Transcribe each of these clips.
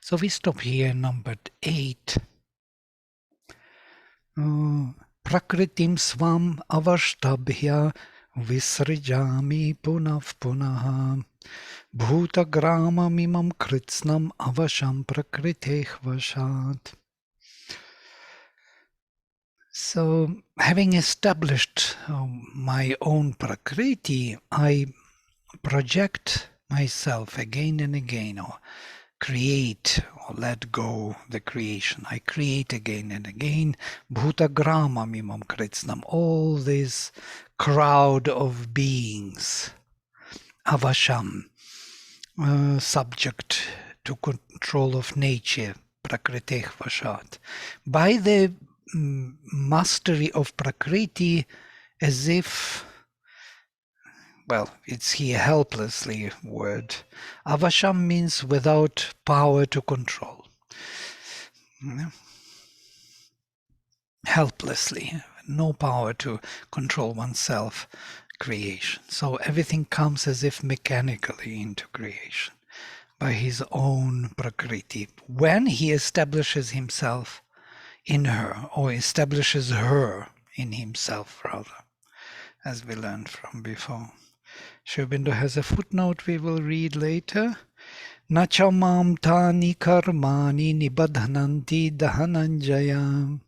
So we stop here, numbered 8. Prakritim svam avashtabhya visrijami punav punaha bhutagramamimam kritsnam avasham prakriteh vashat. So, having established my own prakriti, I project myself again and again, or create or let go the creation. I create again and again. Bhutagrama mimam kritsnam, all this crowd of beings. Avasham, subject to control of nature. Prakriteh vashat. By the mastery of prakriti, as if, well, it's here helplessly word. Avasham means without power to control. Helplessly, no power to control oneself, creation. So everything comes as if mechanically into creation by his own prakriti. When he establishes himself in her, or establishes her in himself rather, as we learned from before. Sri Aurobindo has a footnote we will read later. Nacha mam tani karmani nibadhananti dahananjaya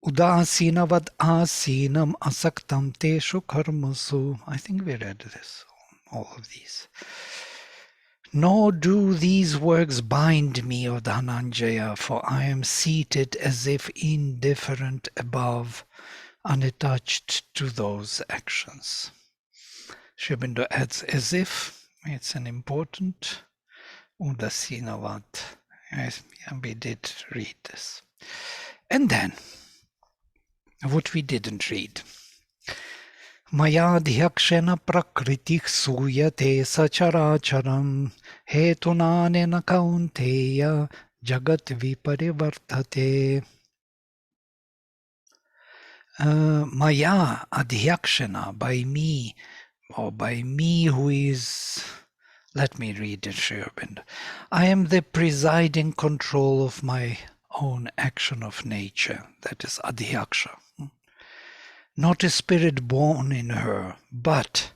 udasinavad asinam asaktam teshu karmasu. I think we read this, all of these. Nor do these works bind me, O Dhananjaya, for I am seated as if indifferent above, unattached to those actions. Sri Aurobindo adds as if, it's an important Udasinavad. Yes, we did read this. And then, what we didn't read. Maya dhyakshena prakriti suyate sacharacharam hetunanena kaunteya jagat viparivartate. Maya adhyakshena, by me, or by me who is, let me read it, Sri Aurobindo. I am the presiding control of my own action of nature, that is adhyaksha. Not a spirit born in her, but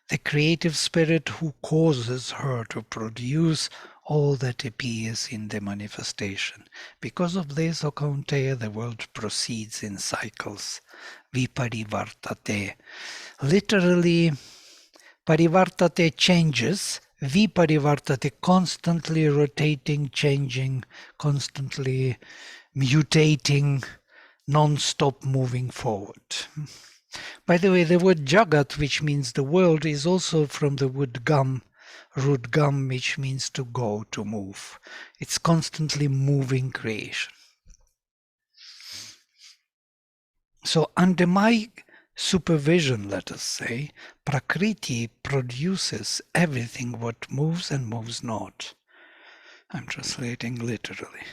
the creative spirit who causes her to produce all that appears in the manifestation. Because of this, O Kaunteya, the world proceeds in cycles. Viparivartate. Literally, parivartate changes, viparivartate constantly rotating, changing, constantly mutating, non-stop moving forward. By the way, the word jagat, which means the world, is also from the word gam, root gam, which means to go, to move. It's constantly moving creation. So under my supervision, let us say, Prakriti produces everything what moves and moves not. I'm translating literally.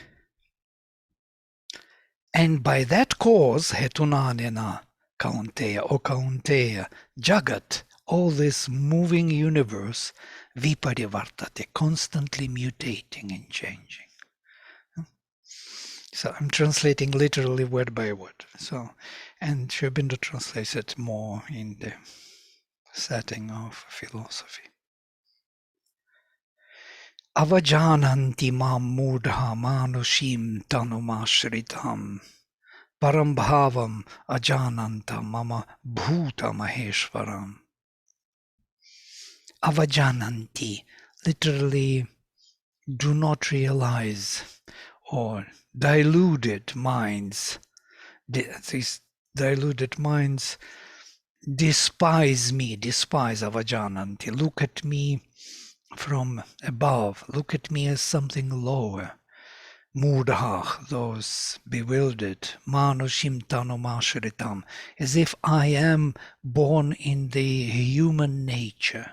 And by that cause, Hetunanena Kaunteya, O Kaunteya, Jagat, all this moving universe, Viparivartate, constantly mutating and changing. So I'm translating literally word by word. So, and Sri Aurobindo translates it more in the setting of philosophy. Avajananti mam mudha manushim tanumashritam parambhavam ajananta mama bhuta maheshwaram. Avajananti, literally do not realize, or diluted minds, these diluted minds despise me, despise avajananti, look at me from above, look at me as something lower. Mudha, those bewildered, manushim tanumashritam, as if I am born in the human nature,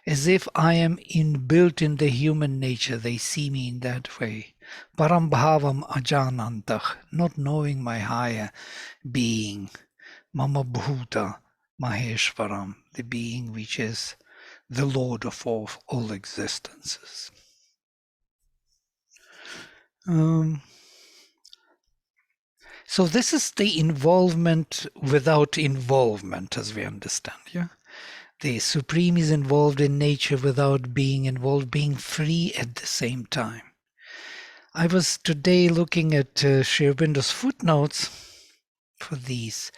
as if I am inbuilt in the human nature. They see me in that way. Parambhavam ajanantah, not knowing my higher being. Mama bhuta maheshwaram, the being which is the Lord of all existences. So this is the involvement without involvement, as we understand, yeah? The Supreme is involved in nature without being involved, being free at the same time. I was today looking at Sri Aurobindo's footnotes for these.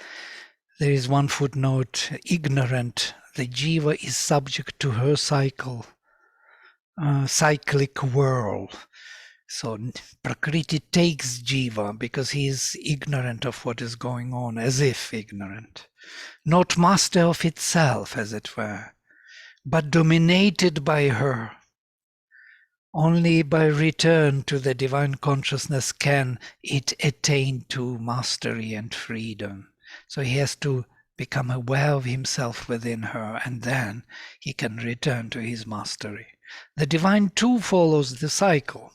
There is one footnote, ignorant, the jiva is subject to her cyclic whirl. So Prakriti takes jiva because he is ignorant of what is going on, as if ignorant. Not master of itself, as it were, but dominated by her. Only by return to the divine consciousness can it attain to mastery and freedom. So he has to become aware of himself within her, and then he can return to his mastery. The divine too follows the cycle,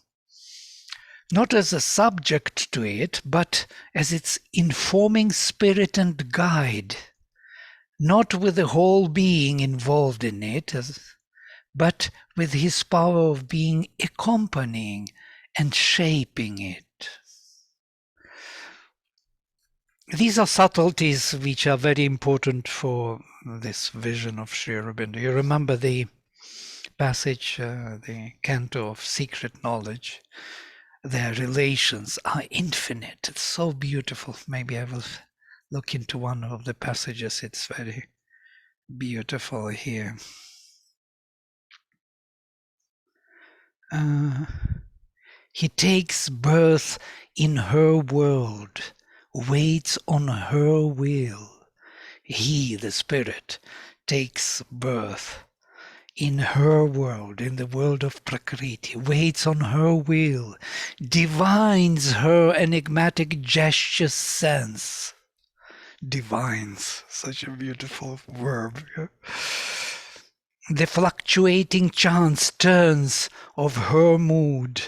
not as a subject to it, but as its informing spirit and guide, not with the whole being involved in it, but with his power of being accompanying and shaping it. These are subtleties which are very important for this vision of Sri Aurobindo. You remember the passage, the canto of secret knowledge. Their relations are infinite. It's so beautiful. Maybe I will look into one of the passages. It's very beautiful here. He takes birth in her world, waits on her will. He, the spirit, takes birth in her world, in the world of Prakriti, waits on her will, divines her enigmatic gesture sense. Divines, such a beautiful verb. The fluctuating chance turns of her mood,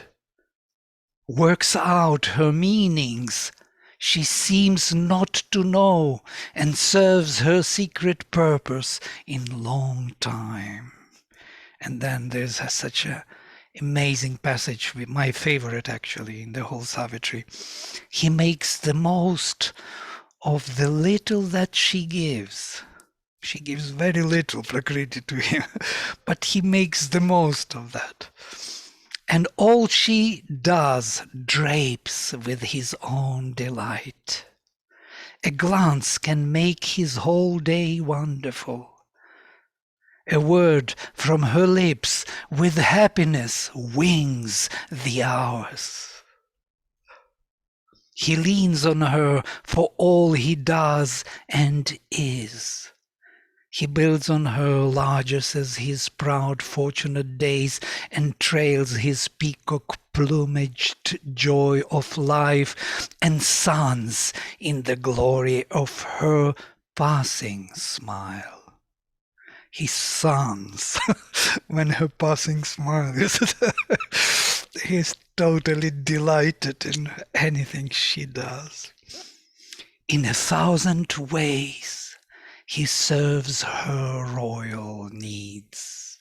works out her meanings she seems not to know, and serves her secret purpose in long time. And then there's such a amazing passage, my favorite actually in the whole Savitri. He makes the most of the little that she gives. She gives very little, Prakriti, to him, but he makes the most of that. And all she does drapes with his own delight. A glance can make his whole day wonderful. A word from her lips with happiness wings the hours. He leans on her for all he does and is. He builds on her largesse as his proud fortunate days and trails his peacock plumaged joy of life and suns in the glory of her passing smile. He suns when her passing smile is. He is totally delighted in anything she does. In 1,000 ways, he serves her royal needs.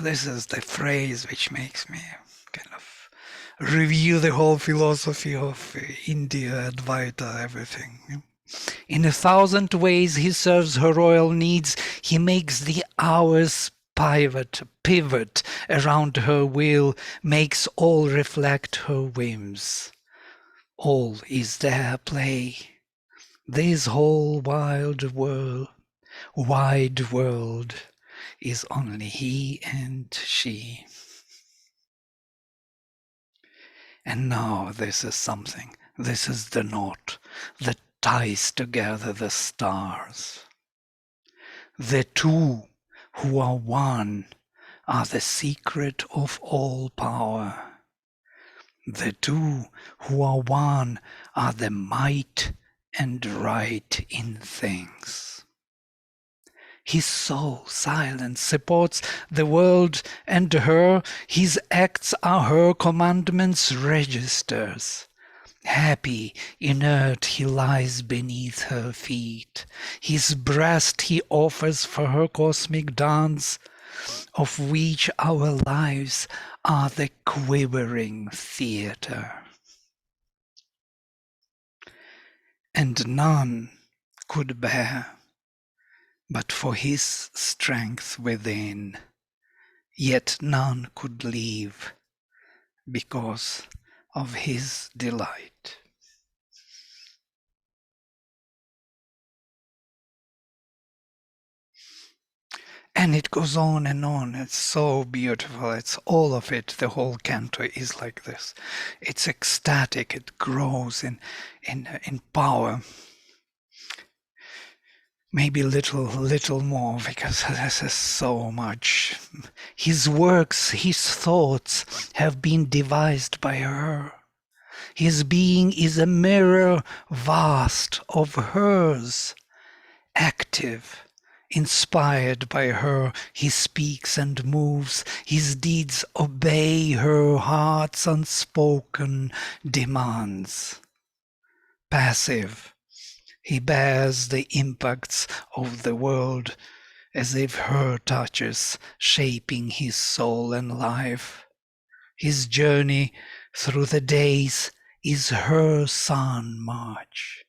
This is the phrase which makes me kind of review the whole philosophy of India, Advaita, everything. In 1,000 ways he serves her royal needs. He makes the hours pivot around her will, makes all reflect her whims. All is their play. This whole wide world is only he and she. And now this is something. This is the knot that ties together the stars. The two who are one are the secret of all power. The two who are one are the might and right in things. His soul, silent, supports the world and her. His acts are her commandments' registers. Happy, inert, he lies beneath her feet. His breast he offers for her cosmic dance, of which our lives are the quivering theatre. And none could bear, but for his strength within, yet none could leave, because of his delight. And it goes on and on. It's so beautiful. It's all of it. The whole canto is like this. It's ecstatic. It grows in power. Maybe little more, because this is so much. His works, his thoughts have been devised by her. His being is a mirror vast of hers, active, inspired by her. He speaks and moves. His deeds obey her heart's unspoken demands. Passive, he bears the impacts of the world as if her touches shaping his soul and life. His journey through the days is her sun march.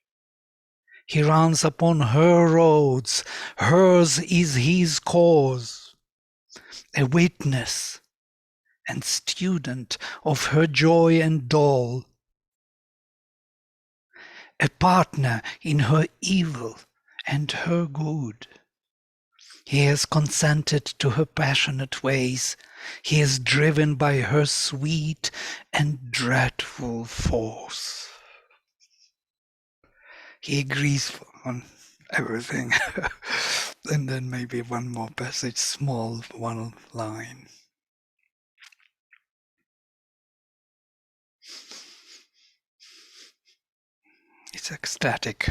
He runs upon her roads, hers is his cause, a witness and student of her joy and dole, a partner in her evil and her good. He has consented to her passionate ways. He is driven by her sweet and dreadful force. He agrees on everything. And then maybe one more passage, small one line. It's ecstatic.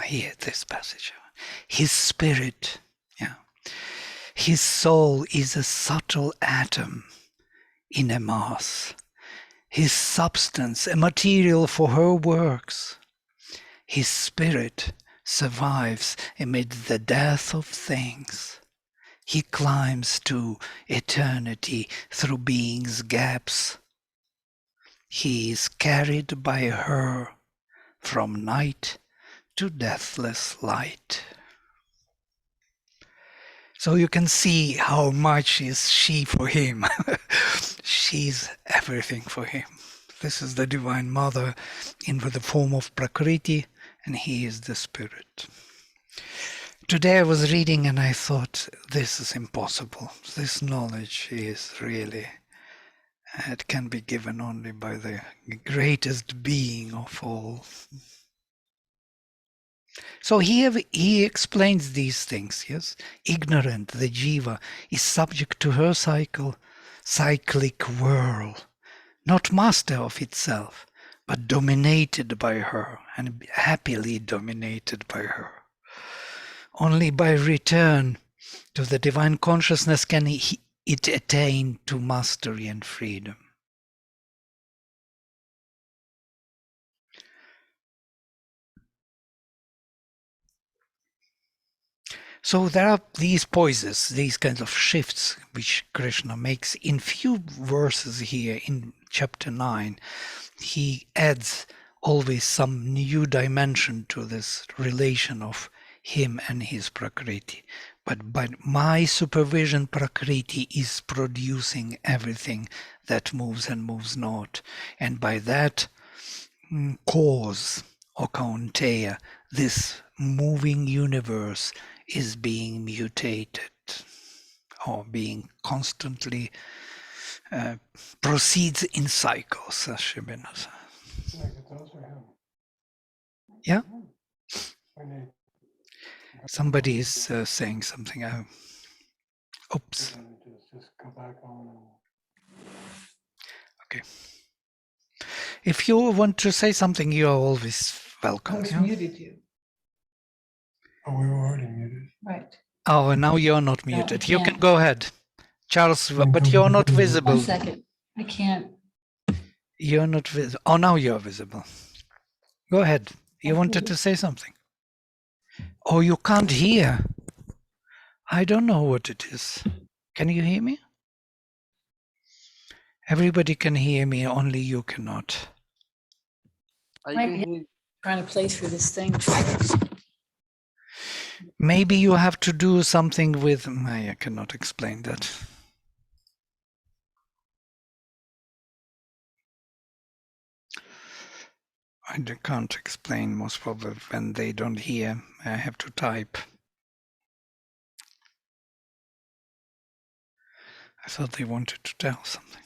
Here, this passage. His spirit, yeah. His soul is a subtle atom in a mass. His substance, a material for her works. His spirit survives amid the death of things. He climbs to eternity through being's gaps. He is carried by her from night to deathless light. So you can see how much is she for him. She's everything for him. This is the Divine Mother in the form of Prakriti, and he is the Spirit. Today I was reading and I thought, this is impossible. This knowledge is really, it can be given only by the greatest being of all. So he explains these things, yes? Ignorant, the jiva, is subject to her cyclic whirl, not master of itself, but dominated by her, and happily dominated by her. Only by return to the divine consciousness can it attain to mastery and freedom. So there are these poises, these kinds of shifts which Krishna makes in few verses here in chapter 9. He adds always some new dimension to this relation of him and his Prakriti. But by my supervision, Prakriti is producing everything that moves and moves not. And by that cause, or Kaunteya, this moving universe is being mutated or being constantly proceeds in cycles, as Shibina says. Yeah? Somebody is saying something. Oops. Okay. If you want to say something, you are always welcome. I was Yeah? muted you. Oh, we were already muted. Right. Oh, and now you're not No, I muted. You can can't. go ahead. Charles, Can but go you're not back. visible. 1 second. I can't. You're not visible. Oh, now you're visible. Go ahead. You wanted to say something. Oh, you can't hear. I don't know what it is. Can you hear me? Everybody can hear me, only you cannot. I Right, can yeah. hear. Trying to play through this thing. Maybe you have to do something with... I cannot explain that. I can't explain, most probably when they don't hear. I have to type. I thought they wanted to tell something.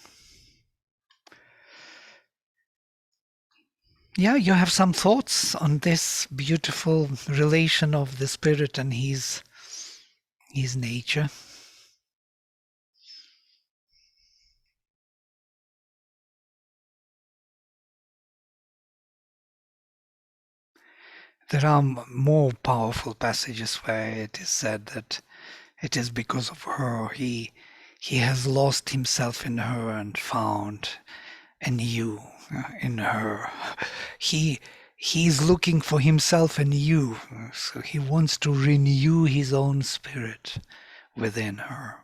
Yeah, you have some thoughts on this beautiful relation of the spirit and his nature? There are more powerful passages where it is said that it is because of her he has lost himself in her and found anew in her. He's looking for himself anew, so he wants to renew his own spirit within her.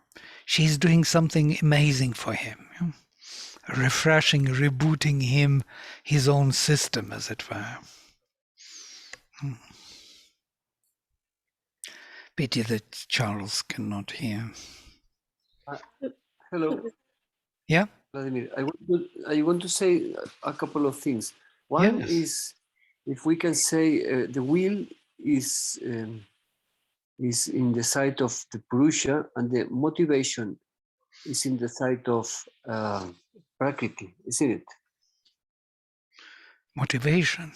She's doing something amazing for him, refreshing, rebooting him, his own system, as it were. Pity that Charles cannot hear. Hello. Yeah? Vladimir, I want to say a couple of things. One Yes. is, if we can say the will is in the side of the Purusha, and the motivation is in the side of Prakriti, isn't it? Motivation.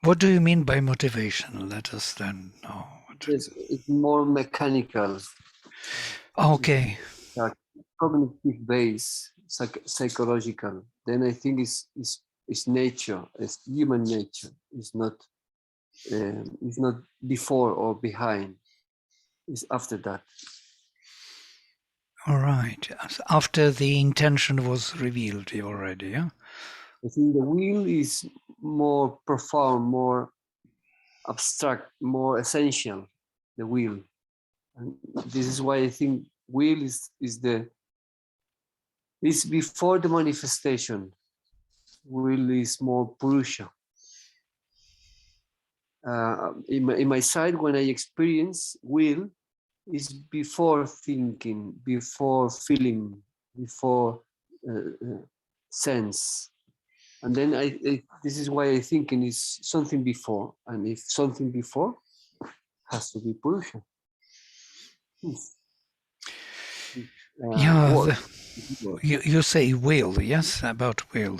What do you mean by motivation? Let us then know. Yes, it's more mechanical. Okay. Cognitive base, psychological. Then I think it's nature, it's human nature. It's not before or behind. It's after that. All right. After the intention was revealed already, yeah? I think the will is more profound, more abstract, more essential. The will, and this is why I think will is before the manifestation. Will is more Purusha. In my side, when I experience will, is before thinking, before feeling, before sense. And then this is why I thinking is something before. And if something before, has to be Purusha. You say will, yes, about will.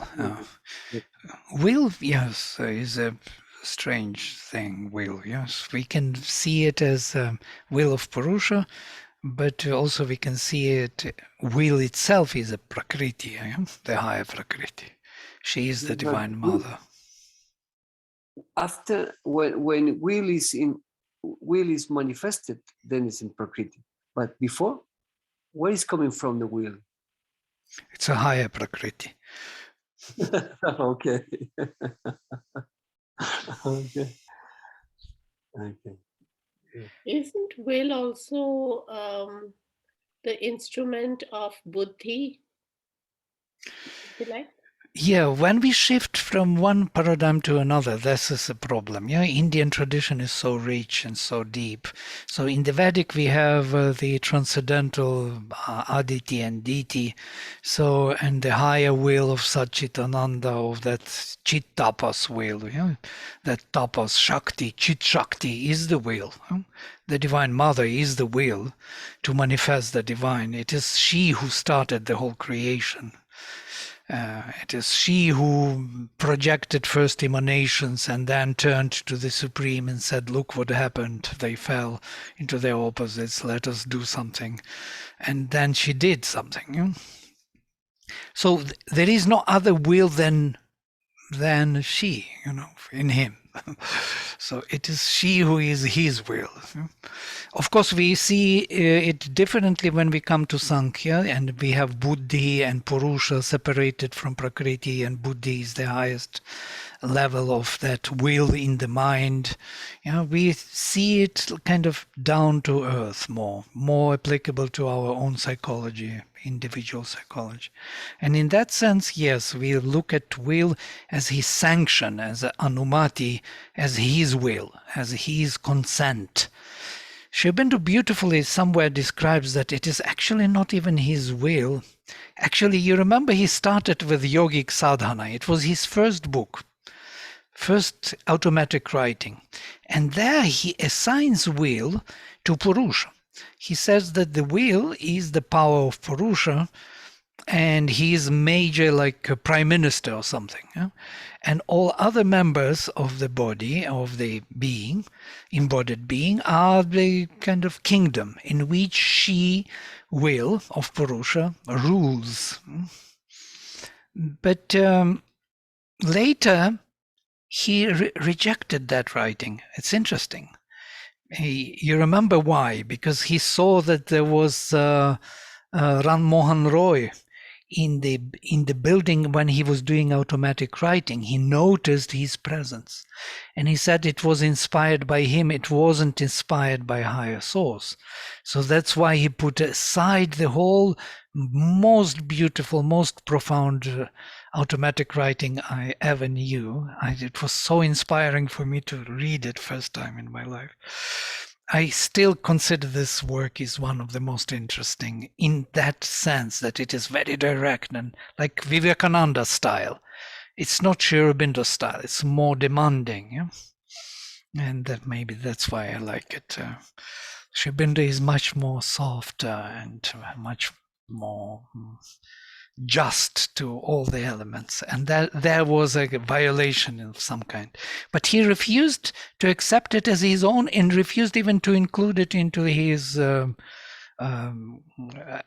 Will, yes, is a strange thing, will, yes. We can see it as will of Purusha, but also we can see it, will itself is a Prakriti, the higher Prakriti. She is the Divine Mother. After, when will is manifested, then it's in Prakriti. But before, where is coming from the will? It's a higher Prakriti. Okay. Okay. Okay. Isn't will also the instrument of buddhi? Intellect? Yeah, when we shift from one paradigm to another, this is a problem. Yeah, Indian tradition is so rich and so deep. So in the Vedic, we have the transcendental Aditi and Diti. So, and the higher will of Satchitananda, of that Chit Tapas will, yeah? That Tapas Shakti, Chit Shakti is the will. The Divine Mother is the will to manifest the divine. It is she who started the whole creation. It is she who projected first emanations and then turned to the Supreme and said, look what happened. They fell into their opposites. Let us do something. And then she did something. So there is no other will than she, in him. So it is she who is his will. Of course, we see it differently when we come to Sankhya, and we have Buddhi and Purusha separated from Prakriti, and Buddhi is the highest level of that will in the mind. We see it kind of down to earth, more applicable to our own psychology, individual psychology. And in that sense, yes, we look at will as his sanction, as anumati, as his will, as his consent. Sri Aurobindo beautifully somewhere describes that it is actually not even his will. Actually, you remember he started with Yogic Sadhana. It was his first book, first automatic writing. And there he assigns will to Purusha. He says that the will is the power of Purusha, and he is major, like a prime minister or something. And all other members of the body, of the being, embodied being, are the kind of kingdom in which she, will of Purusha, rules. But later, he rejected that writing. It's interesting. You remember why? Because he saw that there was Ram Mohan Roy in the building when he was doing automatic writing. He noticed his presence, and he said it was inspired by him. It wasn't inspired by a higher source. So that's why he put aside the whole most beautiful, most profound automatic writing I ever knew. It was so inspiring for me to read it first time in my life. I still consider this work is one of the most interesting in that sense that it is very direct and like Vivekananda style. It's not Sri Aurobindo style. It's more demanding. And that maybe that's why I like it. Sri Aurobindo is much more soft and much more just to all the elements, and that there was a violation of some kind. But he refused to accept it as his own, and refused even to include it into his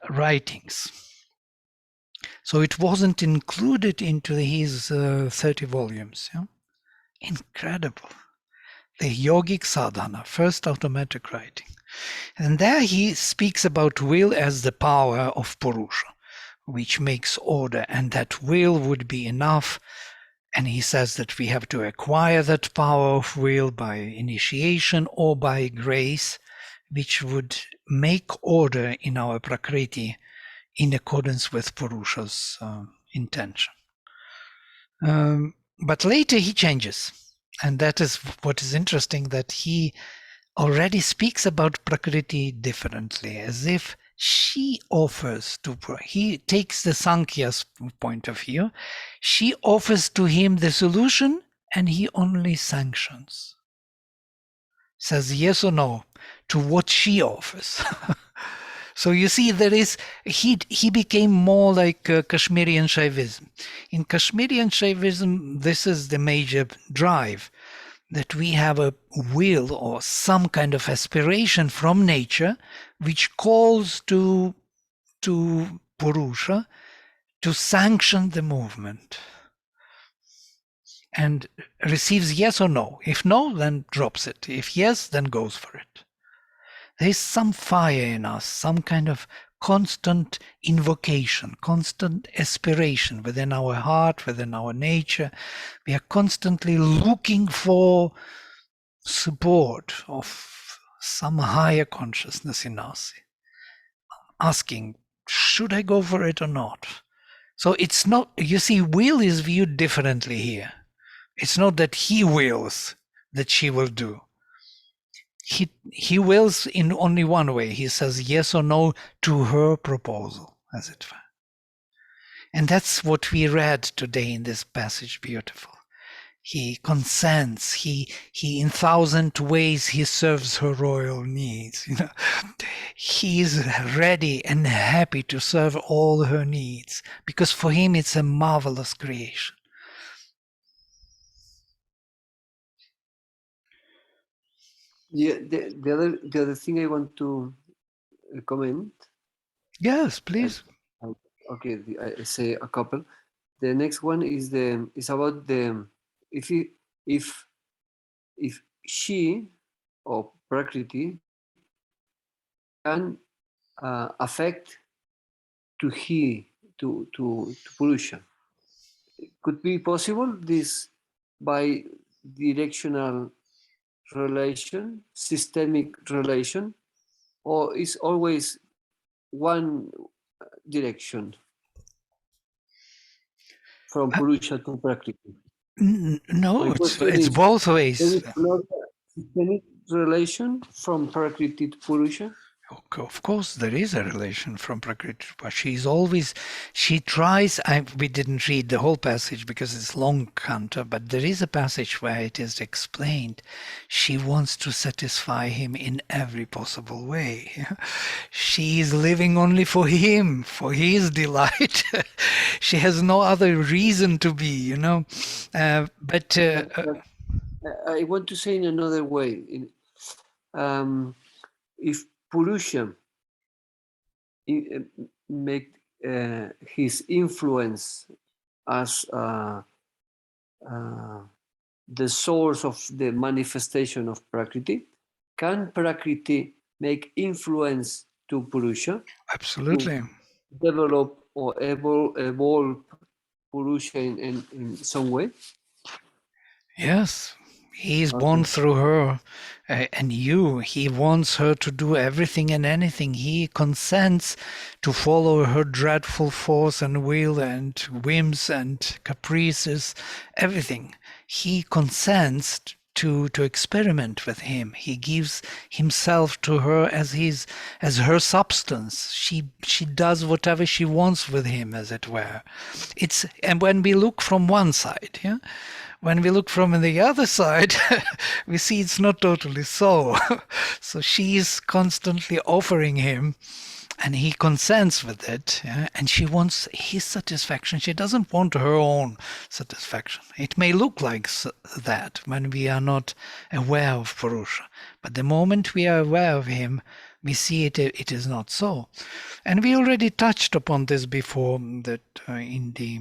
writings. So it wasn't included into his 30 volumes. Incredible. The Yogic Sadhana, first automatic writing. And there he speaks about will as the power of Purusha, which makes order, and that will would be enough. And he says that we have to acquire that power of will by initiation or by grace, which would make order in our Prakriti in accordance with Purusha's intention. But later he changes. And that is what is interesting, that he already speaks about Prakriti differently, as if she offers to, he takes the Sankhya's point of view, she offers to him the solution and he only sanctions, says yes or no to what she offers. So you see, there is, he became more like Kashmirian Shaivism. In Kashmirian Shaivism, this is the major drive, that we have a will or some kind of aspiration from nature which calls to Purusha to sanction the movement and receives yes or no. If no, then drops it. If yes, then goes for it. There is some fire in us, some kind of constant invocation, constant aspiration within our heart, within our nature. We are constantly looking for support of some higher consciousness in us, asking, should I go for it or not? So it's not, you see, will is viewed differently here. It's not that he wills that she will do. He wills in only one way. He says yes or no to her proposal, as it were. And that's what we read today in this passage, beautiful. He consents. He in thousand ways he serves her royal needs. He is ready and happy to serve all her needs, because for him it's a marvelous creation. Yeah, the other thing I want to comment. Yes, please. Okay, I say a couple. The next one is about the if he, if she or Prakriti can affect to he to Purusha. Could be possible this by directional relation, systemic relation, or is always one direction from Uh, Purusha to Prakriti? no, My question it's is, both there ways. is not a systemic relation from Prakriti to Purusha? Of course, there is a relation from Prakriti, but she tries. We didn't read the whole passage because it's long, Kanta, but there is a passage where it is explained. She wants to satisfy him in every possible way. She is living only for him, for his delight. She has no other reason to be, but But I want to say in another way. If Purusha make his influence as the source of the manifestation of Prakriti, can Prakriti make influence to Purusha to absolutely. develop or evolve Purusha in some way? Yes, he is born Okay. through her and you. He wants her to do everything and anything. He consents to follow her dreadful force and will and whims and caprices, everything. He consents to experiment with him. He gives himself to her as her substance. She does whatever she wants with him, as it were. And when we look from one side, yeah, when we look from the other side, we see it's not totally so. So she is constantly offering him, and he consents with it, yeah? And she wants his satisfaction. She doesn't want her own satisfaction. It may look like that when we are not aware of Purusha, but the moment we are aware of him, we see it is not so. And we already touched upon this before, that in the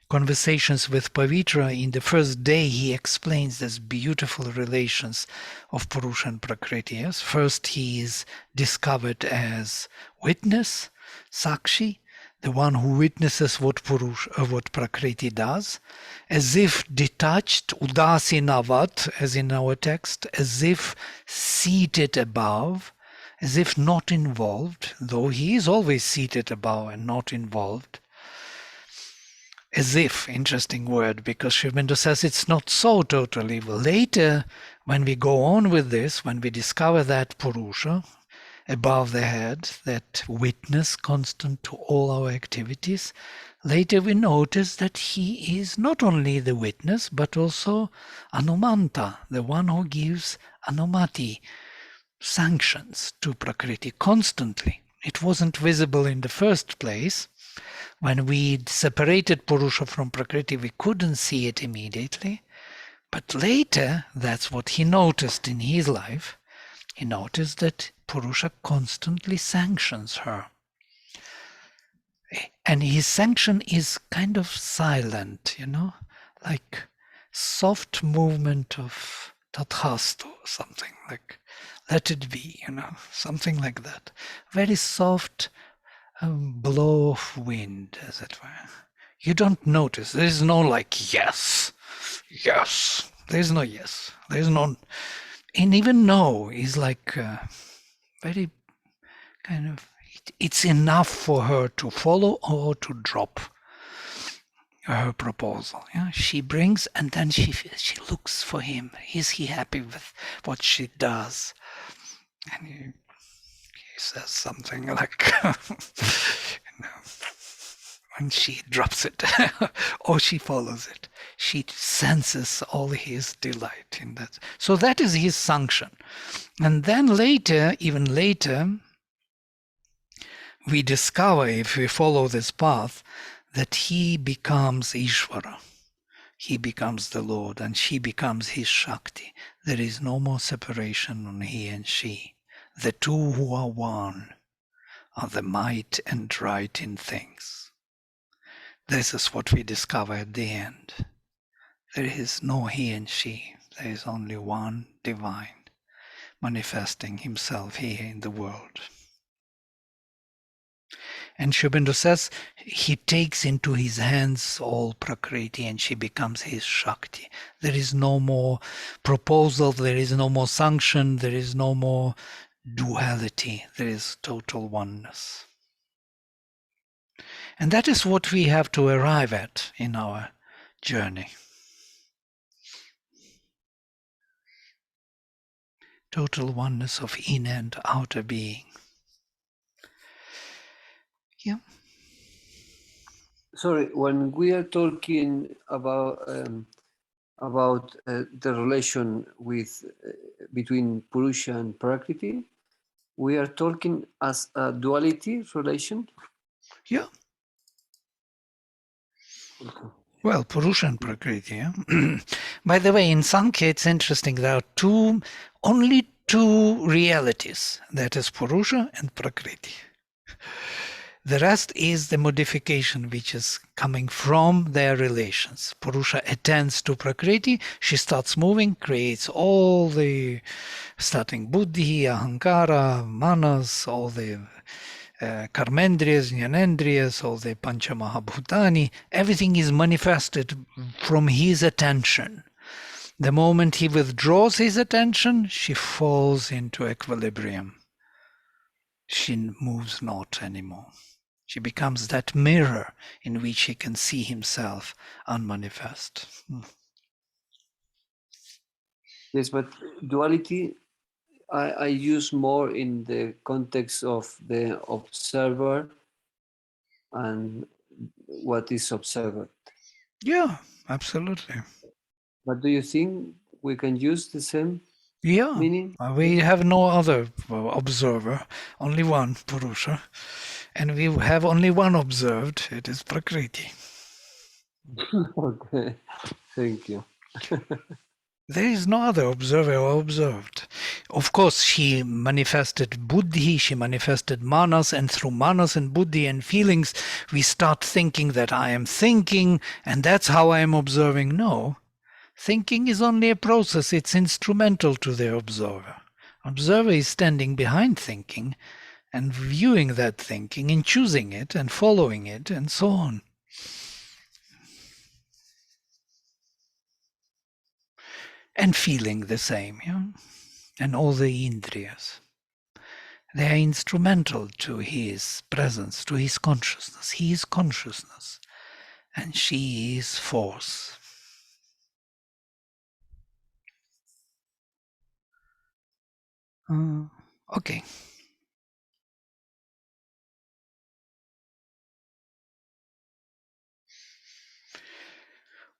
conversations with Pavitra, in the first day, he explains these beautiful relations of Purusha and Prakriti. Yes? First, he is discovered as witness, Sakshi, the one who witnesses what what Prakriti does, as if detached, udasinavat, as in our text, as if seated above, as if not involved, though he is always seated above and not involved. As if, interesting word, because Sri Aurobindo says it's not so totally. Well, later, when we go on with this, when we discover that Purusha above the head, that witness constant to all our activities, later we notice that he is not only the witness, but also Anumanta, the one who gives Anumati, sanctions to Prakriti constantly. It wasn't visible in the first place. When we separated Purusha from Prakriti, we couldn't see it immediately. But later, that's what he noticed in his life. He noticed that Purusha constantly sanctions her. And his sanction is kind of silent, like soft movement of tathastu, something like let it be, something like that. Very soft blow of wind, as it were. You don't notice. There is no like yes, yes. There is no yes. There is no, and even no is like very kind of. It's enough for her to follow or to drop her proposal. Yeah, she brings, and then she looks for him. Is he happy with what she does? And he says something like, and she drops it or she follows it. She senses all his delight in that. So that is his sanction. And then later, even later, we discover, if we follow this path, that he becomes Ishvara. He becomes the Lord, and she becomes his Shakti. There is no more separation on he and she. The two who are one are the might and right in things. This is what we discover at the end. There is no he and she. There is only one divine manifesting himself here in the world. And Sri Aurobindo says he takes into his hands all Prakriti and she becomes his Shakti. There is no more proposal, there is no more sanction, there is no more duality, there is total oneness. And that is what we have to arrive at in our journey. Total oneness of inner and outer being. Yeah. Sorry, when we are talking about the relation with between Purusha and Prakriti, we are talking as a duality relation. Yeah. Okay. Well, Purusha and Prakriti. Yeah? By the way, in Sankhya, it's interesting. There are only two realities. That is Purusha and Prakriti. The rest is the modification which is coming from their relations. Purusha attends to Prakriti. She starts moving, creates all the, starting Buddhi, Ahankara, Manas, all the Karmendriyas, Jnanendriyas, all the Panchamahabhutani, everything is manifested from his attention. The moment he withdraws his attention, she falls into equilibrium. She moves not anymore. She becomes that mirror in which he can see himself unmanifest. Yes, but duality I use more in the context of the observer and what is observed. Yeah, absolutely. But do you think we can use the same Yeah, meaning? we have no other observer, only one Purusha, and we have only one observed, it is Prakriti. Okay, thank you. There is no other observer or observed. Of course, she manifested Buddhi, she manifested Manas, and through Manas and Buddhi and feelings, we start thinking that I am thinking, and that's how I am observing. No, thinking is only a process, it's instrumental to the observer. Observer is standing behind thinking and viewing that thinking and choosing it and following it and so on. And feeling the same, yeah? And all the indriyas. They are instrumental to his presence, to his consciousness. He is consciousness, and she is force. Okay.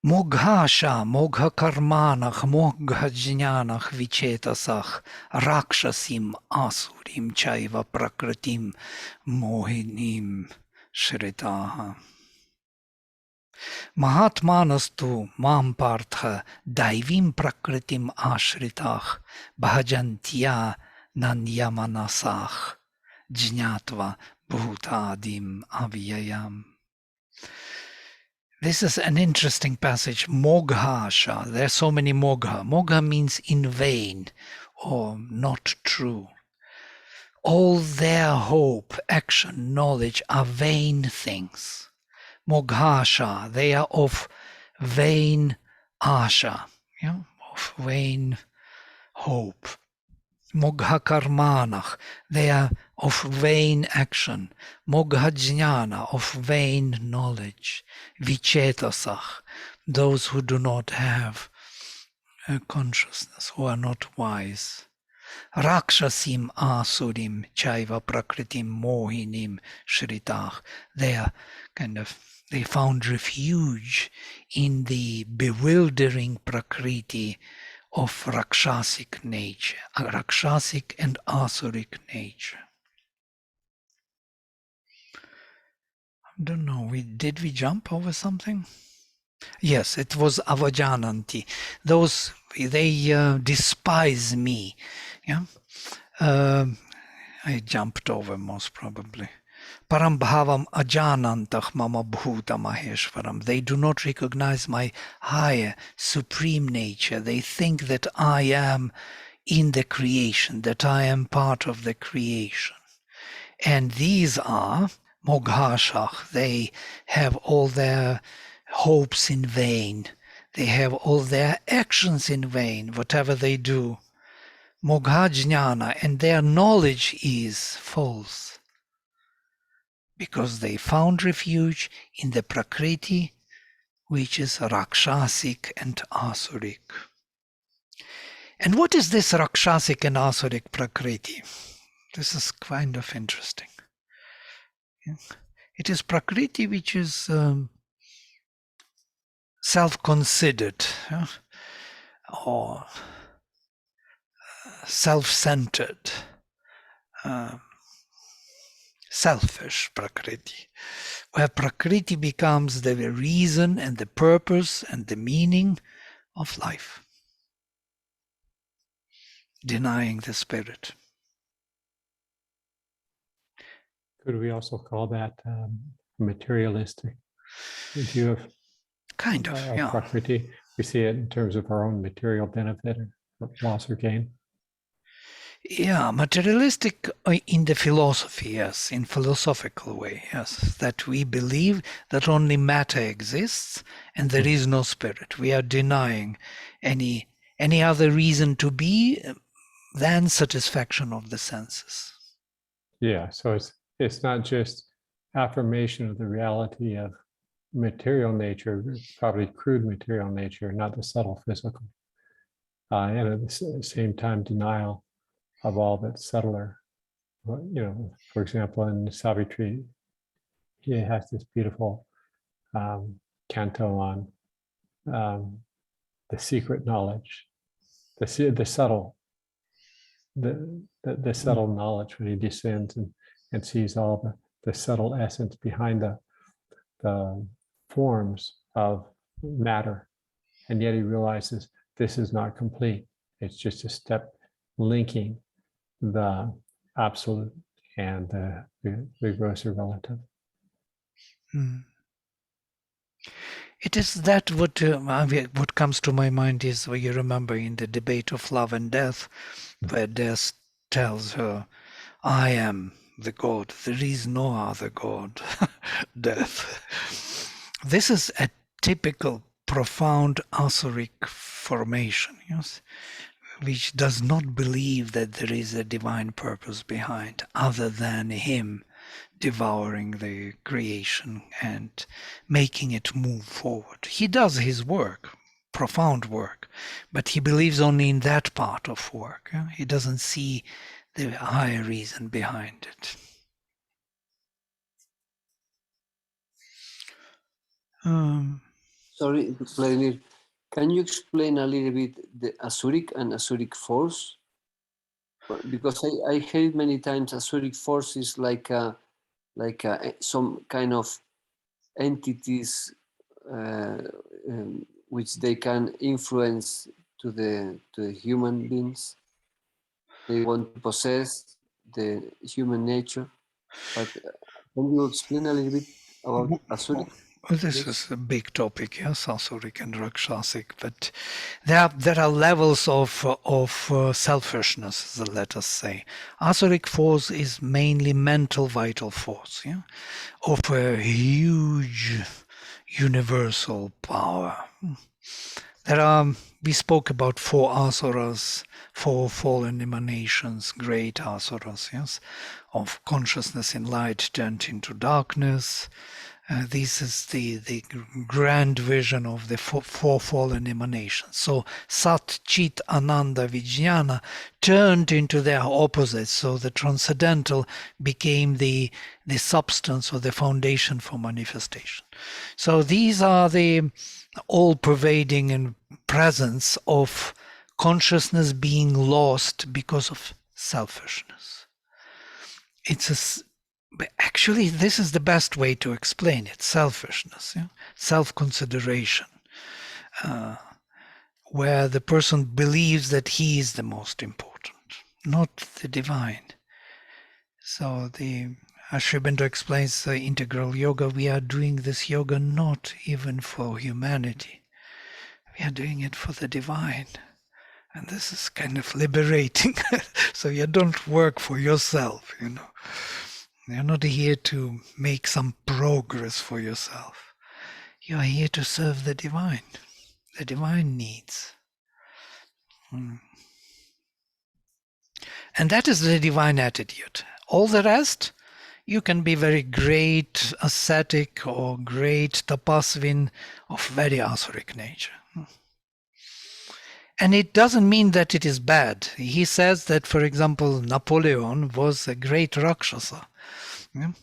Moghasha, mogha karmanach, mogha jnanach vichetasach, rakshasim asurim chaiva prakritim mohinim shritaha. Mahatmanastu mam partha daivim prakritim ashritach bhajantya nanyamanasach jnatva bhutadim avyayam. This is an interesting passage. Moghasha. There are so many mogha. Mogha means in vain or not true. All their hope, action, knowledge are vain things. Moghasha, they are of vain asha, of vain hope. Mogha karmanach, they are of vain action. Mogha jnana, of vain knowledge. Vichetasach, those who do not have a consciousness, who are not wise. Rakshasim asurim chaiva prakritim mohinim shritach, they are they found refuge in the bewildering prakriti of Rakshasic nature, Rakshasic and Asuric nature. I don't know, did we jump over something? Yes, it was Avajananti. Those, they despise me. Yeah. I jumped over most probably. Parambhavam ajanantah mama bhuta maheshwaram. They do not recognize my higher, supreme nature. They think that I am in the creation, that I am part of the creation. And these are moghashach. They have all their hopes in vain. They have all their actions in vain, whatever they do. Moghajnana, and their knowledge is false, because they found refuge in the Prakriti, which is Rakshasic and Asuric. And what is this Rakshasic and Asuric Prakriti? This is kind of interesting. It is Prakriti which is self-considered, or self-centered, selfish Prakriti, where Prakriti becomes the reason and the purpose and the meaning of life, denying the spirit. Could we also call that materialistic view of Kind of, yeah. Prakriti? We see it in terms of our own material benefit or loss or gain. Yeah, materialistic in the philosophy, yes, in philosophical way, yes, that we believe that only matter exists and there is no spirit. We are denying any other reason to be than satisfaction of the senses. Yeah, so it's not just affirmation of the reality of material nature, probably crude material nature, not the subtle physical, and at the same time denial of all that's subtler. For example, in Savitri, he has this beautiful canto on the secret knowledge, the subtle, the subtle knowledge when he descends and sees all the subtle essence behind the forms of matter. And yet he realizes this is not complete. It's just a step linking the absolute and the grosser relative. It is that what comes to my mind is, you remember in the debate of love and death, where death tells her, I am the God, there is no other God, death. This is a typical profound Asuric formation, yes, which does not believe that there is a divine purpose behind other than him devouring the creation and making it move forward. He does his work, profound work, but he believes only in that part of work. He doesn't see the higher reason behind it. Sorry, Vladimir, can you explain a little bit the Asuric and Asuric force? Because I heard many times Asuric force is like some kind of entities which they can influence to the human beings. They want to possess the human nature. But can you explain a little bit about Asuric? Well, this is a big topic, yes, Asuric and Rakshasic, but there are levels of selfishness, let us say. Asuric force is mainly mental vital force, yeah, of a huge universal power. We spoke about four asuras, four fallen emanations, great asuras, yes, of consciousness in light turned into darkness. This is the grand vision of the four fallen emanations. So Sat, Chit, Ananda, Vijnana turned into their opposites. So the transcendental became the substance or the foundation for manifestation. So these are the all-pervading and presence of consciousness being lost because of selfishness. Actually, this is the best way to explain it: selfishness, yeah? Self-consideration, where the person believes that he is the most important, not the divine. So the Sri Aurobindo explains the integral yoga. We are doing this yoga not even for humanity. We are doing it for the divine. And this is kind of liberating. So you don't work for yourself, you know. You're not here to make some progress for yourself. You are here to serve the divine needs. And that is the divine attitude. All the rest, you can be very great ascetic or great tapasvin of very asuric nature. And it doesn't mean that it is bad. He says that, for example, Napoleon was a great Rakshasa. Yeah?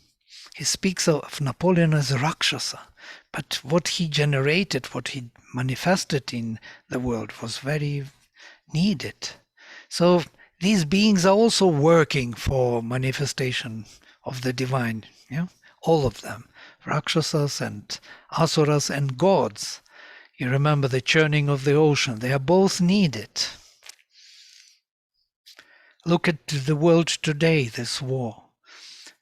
He speaks of Napoleon as a Rakshasa. But what he generated, what he manifested in the world was very needed. So these beings are also working for manifestation of the divine. Yeah? All of them. Rakshasas and Asuras and gods. You remember the churning of the ocean. They are both needed. Look at the world today, this war.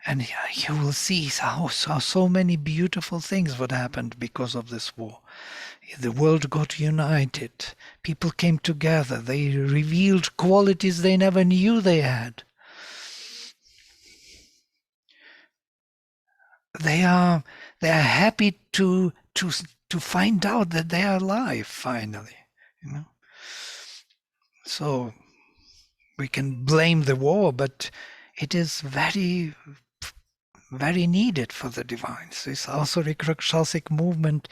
And you will see how so many beautiful things what happened because of this war. The world got united. People came together. They revealed qualities they never knew they had. They are happy to find out that they are alive finally. You know. So we can blame the war, but it is very, very needed for the divines. This Asuric Rakshasic movement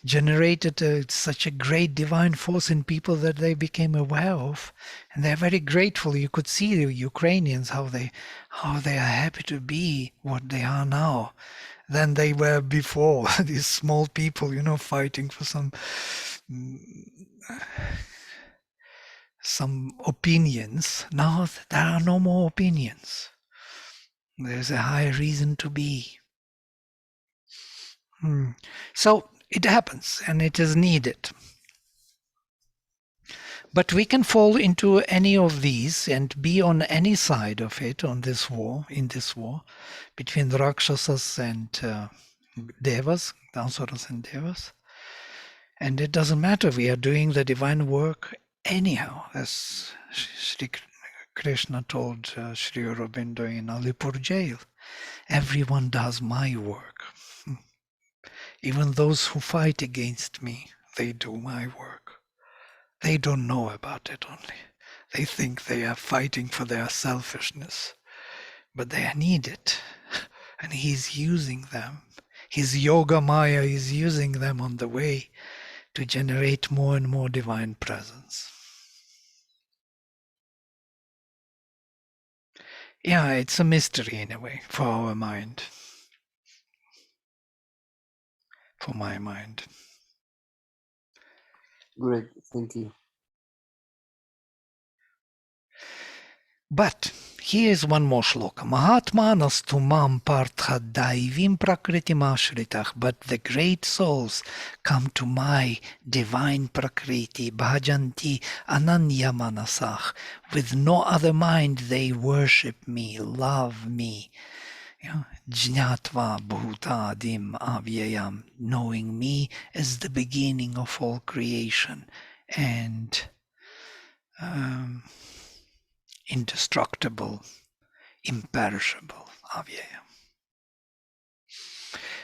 generated such a great divine force in people that they became aware of, and they're very grateful. You could see the Ukrainians how they are happy to be what they are now than they were before. These small people, you know, fighting for some opinions. Now there are no more opinions. There's a higher reason to be. So it happens, and it is needed. But we can fall into any of these and be on any side of it in this war, between the Rakshasas and Devas, Asuras and Devas. And it doesn't matter, we are doing the divine work anyhow, as Sri Krishna told Sri Aurobindo in Alipur jail. Everyone does my work. Even those who fight against me, they do my work. They don't know about it only. They think they are fighting for their selfishness, but they are needed. And he's using them. His yoga maya is using them on the way to generate more and more divine presence. Yeah, it's a mystery in a way for our mind, for my mind. Great, thank you. But here is one more shloka. Mahatmanas mam partha daivim prakritimashritach. But the great souls come to my divine prakriti, bhajanti ananya manasach. With no other mind they worship me, love me. Jnatva bhutadim avyayam. Knowing me as the beginning of all creation and indestructible, imperishable, avyaya.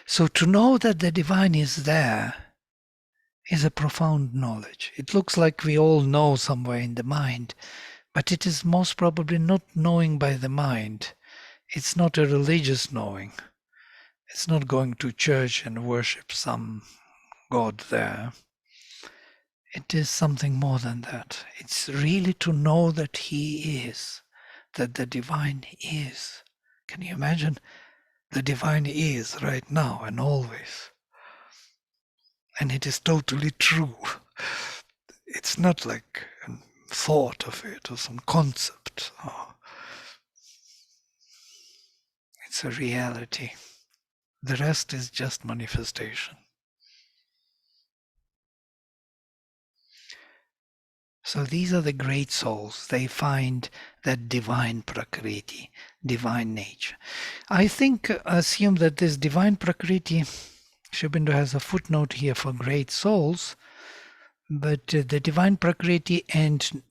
So to know that the divine is there is a profound knowledge. It looks like we all know somewhere in the mind, but it is most probably not knowing by the mind. It's not a religious knowing. It's not going to church and worship some god there. It is something more than that. It's really to know that he is, that the divine is. Can you imagine? The divine is right now and always. And it is totally true. It's not like a thought of it or some concept. Oh. It's a reality. The rest is just manifestation. So these are the great souls. They find that divine prakriti, divine nature. I think, assume that this divine prakriti, Shubindo has a footnote here for great souls, but the divine prakriti and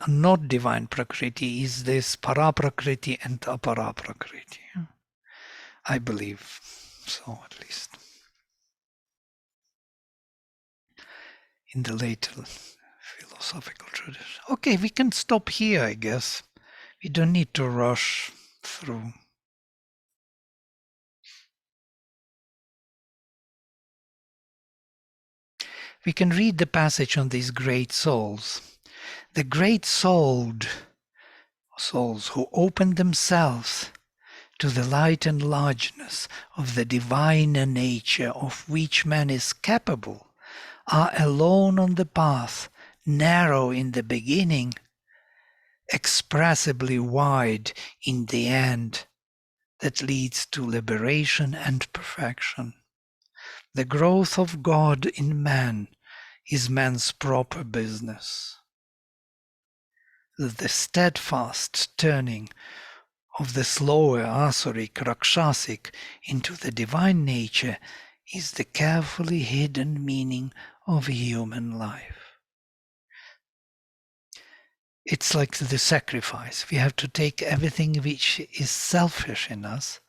not divine prakriti is this paraprakriti and aparaprakriti. I believe so, at least. In the later philosophical tradition. Okay, we can stop here, I guess. We don't need to rush through. We can read the passage on these great souls. The great souls who open themselves to the light and largeness of the divine nature of which man is capable are alone on the path, narrow in the beginning, expressibly wide in the end, that leads to liberation and perfection. The growth of God in man is man's proper business. The steadfast turning of the slower asuric rakshasic into the divine nature is the carefully hidden meaning of human life. It's like the sacrifice. We have to take everything which is selfish in us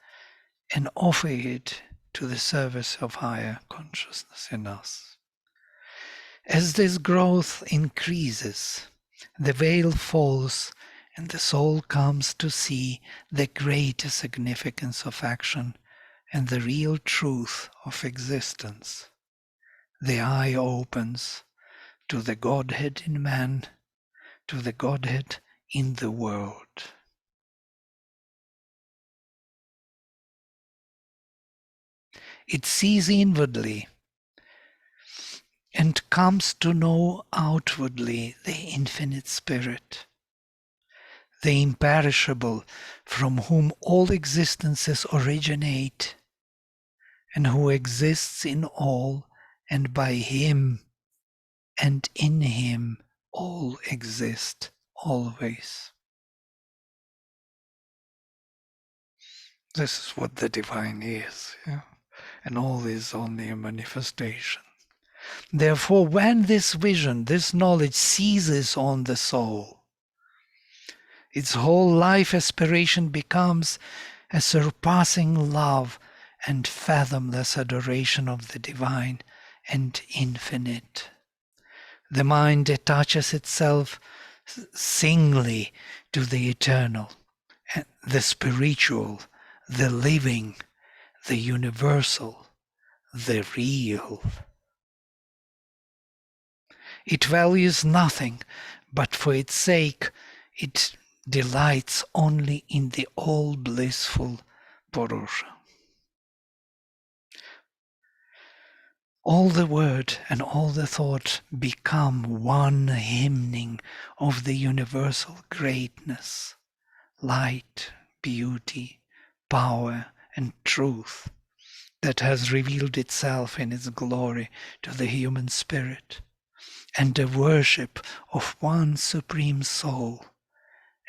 and offer it to the service of higher consciousness in us. As this growth increases, the veil falls and the soul comes to see the greater significance of action and the real truth of existence. The eye opens to the Godhead in man, to the Godhead in the world. It sees inwardly and comes to know outwardly the infinite Spirit, the imperishable from whom all existences originate, and who exists in all, and by him and in him all exist always. This is what the divine is, yeah? And all is only a manifestation. Therefore, when this vision, this knowledge seizes on the soul, its whole life aspiration becomes a surpassing love and fathomless adoration of the divine and infinite. The mind attaches itself singly to the eternal, the spiritual, the living, the universal, the real. It values nothing, but for its sake it delights only in the all-blissful Purusha. All the word and all the thought become one hymning of the universal greatness, light, beauty, power, and truth that has revealed itself in its glory to the human spirit, and the worship of one supreme soul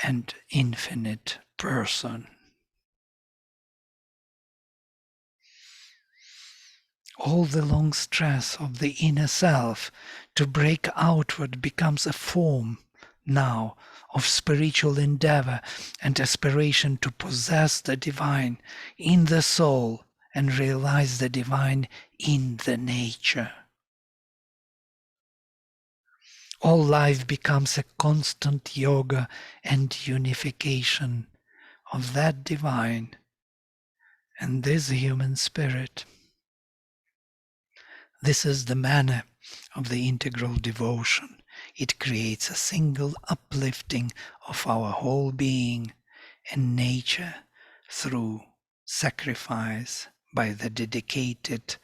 and infinite person. All the long stress of the inner self to break outward becomes a form now of spiritual endeavor and aspiration to possess the divine in the soul and realize the divine in the nature. All life becomes a constant yoga and unification of that divine and this human spirit. This is the manner of the integral devotion. It creates a single uplifting of our whole being and nature through sacrifice by the dedicated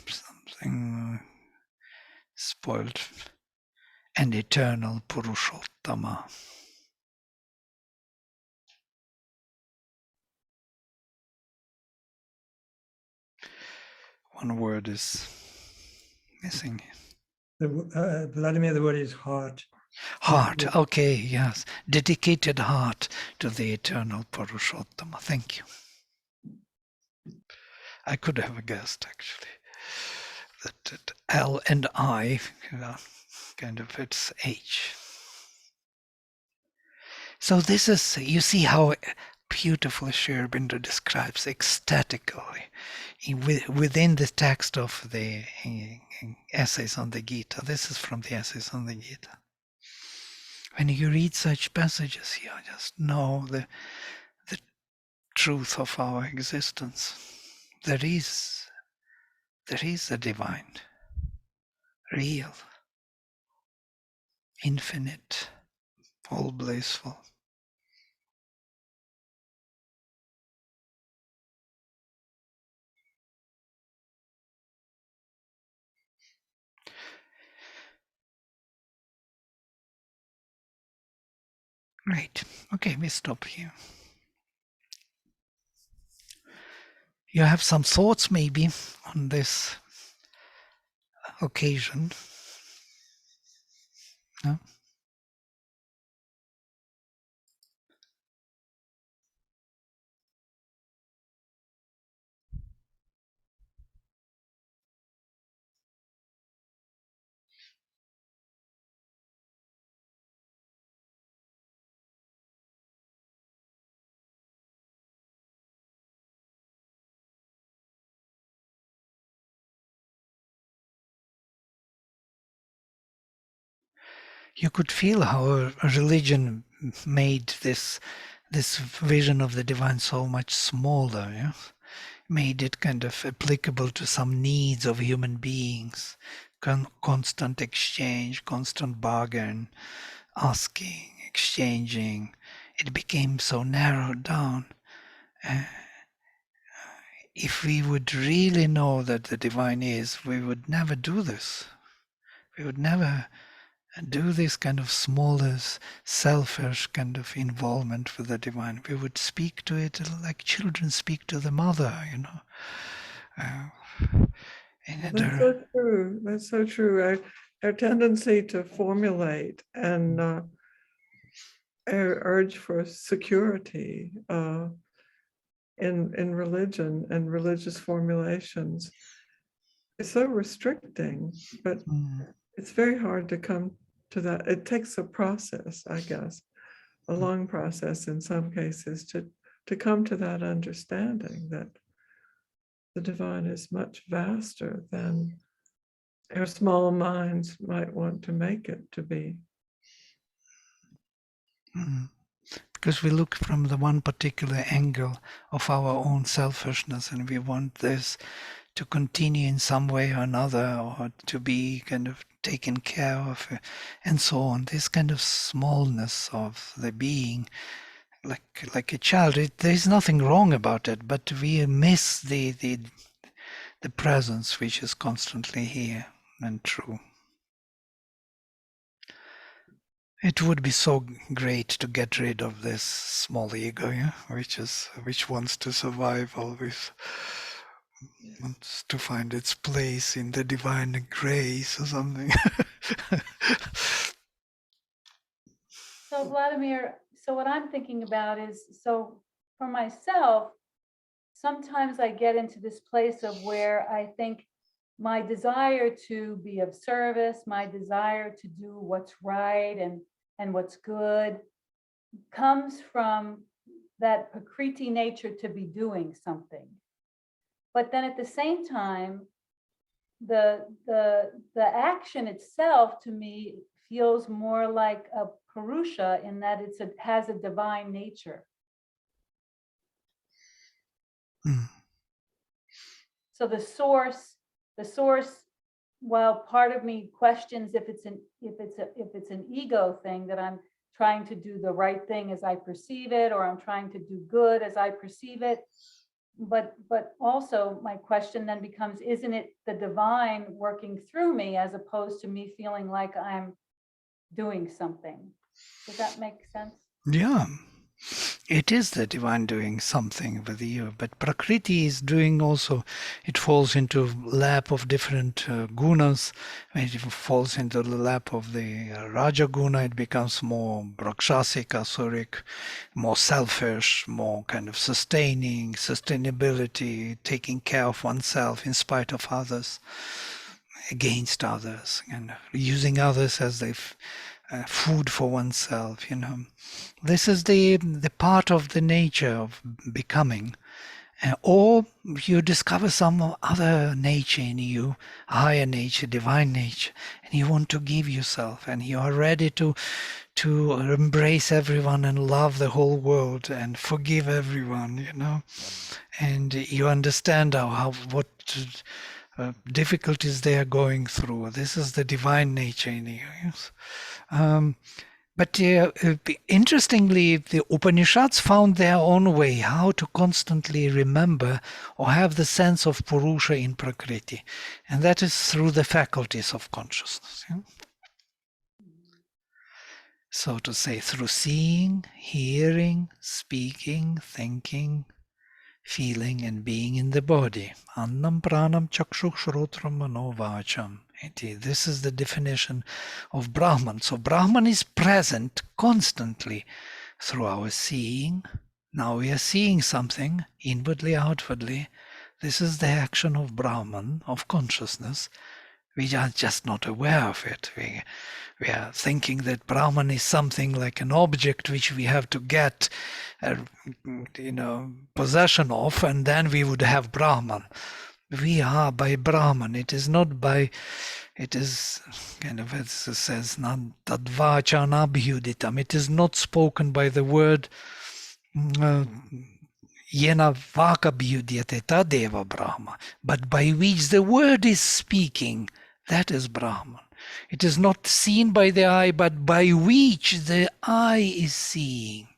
something spoiled and eternal Purushottama. One word is missing. Vladimir, the word is heart. Heart, okay, yes. Dedicated heart to the eternal Purushottama. Thank you. I could have guessed, actually, that L and I, kind of, it's H. So this is, you see how beautifully Sri Aurobindo describes ecstatically within the text of the essays on the Gita. This is from the essays on the Gita. When you read such passages, you just know the truth of our existence. There is a divine, real, infinite, all blissful. Great. Okay, we stop here. You have some thoughts maybe on this occasion? No? You could feel how a religion made this vision of the divine so much smaller, yeah? Made it kind of applicable to some needs of human beings, constant exchange, constant bargain, asking, exchanging. It became so narrowed down. If we would really know that the divine is, we would never do this. We would never do this kind of smallest, selfish kind of involvement with the divine. We would speak to it like children speak to the mother, you know. That's so true. That's so true. Our tendency to formulate and our urge for security in religion and religious formulations is so restricting, but it's very hard to come to that. It takes a process, I guess, a long process in some cases to come to that understanding that the divine is much vaster than our small minds might want to make it to be. Because we look from the one particular angle of our own selfishness, and we want this to continue in some way or another, or to be kind of taken care of, and so on. This kind of smallness of the being, like a child, there is nothing wrong about it, but we miss the presence which is constantly here and true. It would be so great to get rid of this small ego, yeah? which wants to survive always, wants to find its place in the divine grace or something. So Vladimir, so what I'm thinking about is, so for myself, sometimes I get into this place of where I think my desire to be of service, my desire to do what's right and what's good comes from that Prakriti nature to be doing something. But then at the same time, the action itself to me feels more like a Purusha in that it has a divine nature. So the source, while part of me questions if it's an ego thing that I'm trying to do the right thing as I perceive it, or I'm trying to do good as I perceive it. But also my question then becomes, isn't it the divine working through me as opposed to me feeling like I'm doing something? Does that make sense? Yeah, It is the divine doing something with you, but Prakriti is doing also, it falls into lap of different gunas. When it falls into the lap of the Raja guna, it becomes more Rakshasic, Asuric, more selfish, more kind of sustaining, sustainability, taking care of oneself in spite of others, against others, and using others as they food for oneself, you know. This is the part of the nature of becoming. Or you discover some other nature in you, higher nature, divine nature, and you want to give yourself, and you are ready to embrace everyone and love the whole world and forgive everyone, you know. And you understand what difficulties they are going through. This is the divine nature in you. Yes? But interestingly, the Upanishads found their own way how to constantly remember or have the sense of Purusha in Prakriti. And that is through the faculties of consciousness. Yeah? So to say, through seeing, hearing, speaking, thinking, feeling, and being in the body. Annam pranam chakshuk shrotram manovacham. This is the definition of Brahman. So Brahman is present constantly through our seeing. Now we are seeing something inwardly, outwardly. This is the action of Brahman, of consciousness. We are just not aware of it. We are thinking that Brahman is something like an object which we have to get, possession of, and then we would have Brahman. We are by Brahman. It is not by. It is kind of, as it says, not tadvacha nabhyuditam. It is not spoken by the word. Yena vaka bhyudyate tadeva Brahma. But by which the word is speaking, that is Brahman. It is not seen by the eye, but by which the eye is seeing.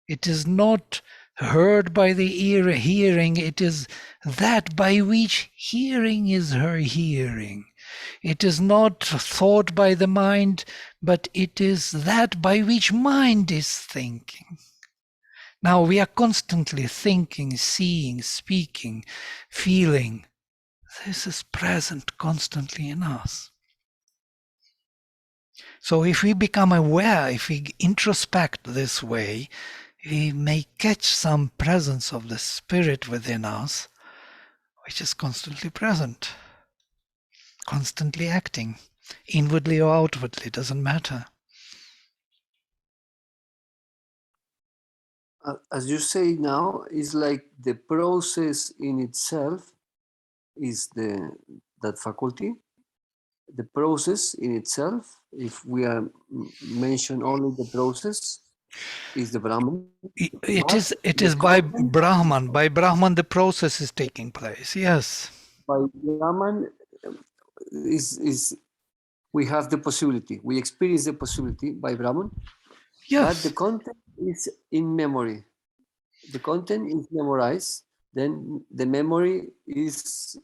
It is not heard by the ear, hearing. It is that by which hearing is her hearing. It is not thought by the mind, but it is that by which mind is thinking. Now we are constantly thinking, seeing, speaking, feeling. This is present constantly in us. So if we become aware, if we introspect this way, we may catch some presence of the spirit within us, which is constantly present, constantly acting, inwardly or outwardly, doesn't matter. As you say now, it's like the process in itself is that faculty. The process in itself, if we are mention only the process, is the Brahman. It is by Brahman. By Brahman, the process is taking place. Yes. By Brahman is we have the possibility. We experience the possibility by Brahman. Yes. But the content is in memory. The content is memorized. Then the memory is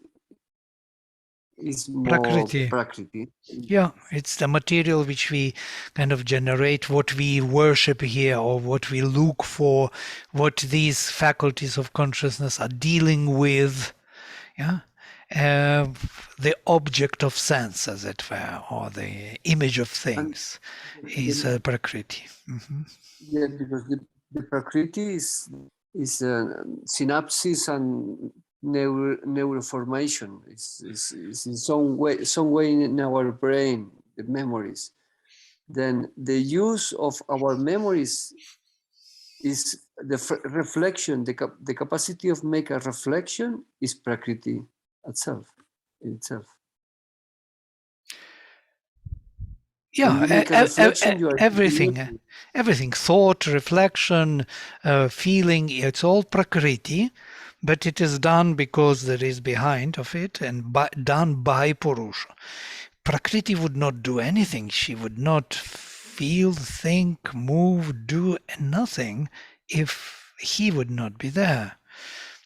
more Prakriti. Yeah, it's the material which we kind of generate, what we worship here or what we look for, what these faculties of consciousness are dealing with. Yeah, the object of sense, as it were, or the image of things is Prakriti. Mm-hmm. Yeah, because the Prakriti is synapses and neuroformation. Is in some way in our brain, the memories. Then the use of our memories is the reflection, the capacity of make a reflection is Prakriti itself. Yeah, everything, thought, reflection, feeling, it's all Prakriti, but it is done because there is behind of it and done by Purusha. Prakriti would not do anything. She would not feel, think, move, do nothing if he would not be there.